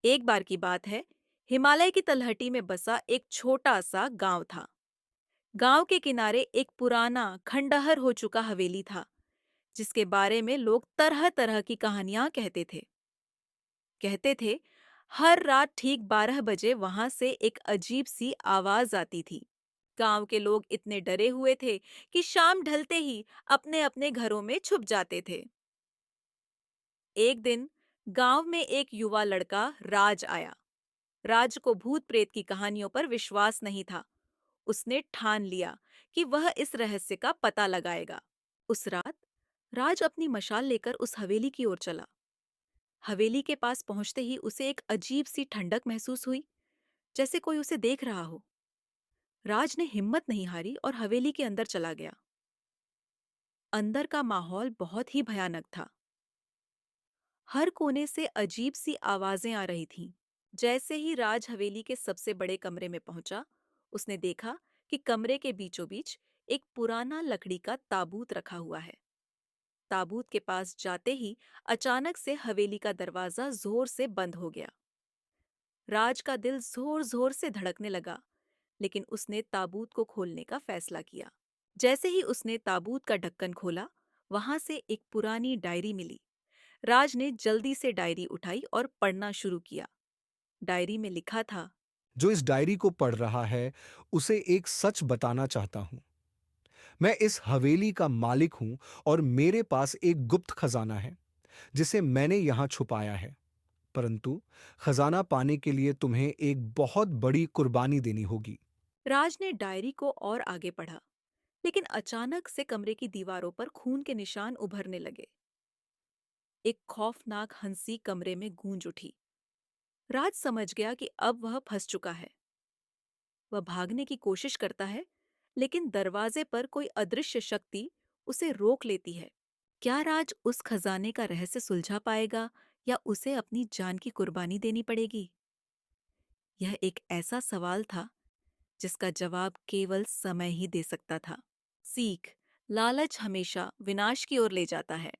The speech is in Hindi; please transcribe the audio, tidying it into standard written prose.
एक बार की बात है, हिमालय की तलहटी में बसा एक छोटा सा गांव था। गांव के किनारे एक पुराना खंडहर हो चुका हवेली था, जिसके बारे में लोग तरह तरह की कहानियां कहते थे। हर रात ठीक 12 बजे वहां से एक अजीब सी आवाज आती थी। गांव के लोग इतने डरे हुए थे कि शाम ढलते ही अपने अपने घरों में छुप जाते थे। एक दिन गांव में एक युवा लड़का राज आया। राज को भूत प्रेत की कहानियों पर विश्वास नहीं था। उसने ठान लिया कि वह इस रहस्य का पता लगाएगा। उस रात राज अपनी मशाल लेकर उस हवेली की ओर चला। हवेली के पास पहुंचते ही उसे एक अजीब सी ठंडक महसूस हुई, जैसे कोई उसे देख रहा हो। राज ने हिम्मत नहीं हारी और हवेली के अंदर चला गया। अंदर का माहौल बहुत ही भयानक था। हर कोने से अजीब सी आवाजें आ रही थीं। जैसे ही राज हवेली के सबसे बड़े कमरे में पहुंचा, उसने देखा कि कमरे के बीचों बीच एक पुराना लकड़ी का ताबूत रखा हुआ है। ताबूत के पास जाते ही अचानक से हवेली का दरवाजा जोर से बंद हो गया। राज का दिल जोर जोर से धड़कने लगा, लेकिन उसने ताबूत को खोलने का फैसला किया। जैसे ही उसने ताबूत का ढक्कन खोला, वहां से एक पुरानी डायरी मिली। राज ने जल्दी से डायरी उठाई और पढ़ना शुरू किया। डायरी में लिखा था। जो इस डायरी को पढ़ रहा है, उसे एक सच बताना चाहता हूं। मैं इस हवेली का मालिक हूं और मेरे पास एक गुप्त खजाना है, जिसे मैंने यहां छुपाया है। परंतु खजाना पाने के लिए तुम्हें एक बहुत बड़ी कुर्बानी देनी होगी। राज ने डायरी को और आगे पढ़ा, लेकिन अचानक से कमरे की दीवारों पर खून के निशान उभरने लगे। एक खौफनाक हंसी कमरे में गूंज उठी। राज समझ गया कि अब वह फंस चुका है। वह भागने की कोशिश करता है, लेकिन दरवाजे पर कोई अदृश्य शक्ति उसे रोक लेती है। क्या राज उस खजाने का रहस्य सुलझा पाएगा, या उसे अपनी जान की कुर्बानी देनी पड़ेगी? यह एक ऐसा सवाल था जिसका जवाब केवल समय ही दे सकता था। सीख: लालच हमेशा विनाश की ओर ले जाता है।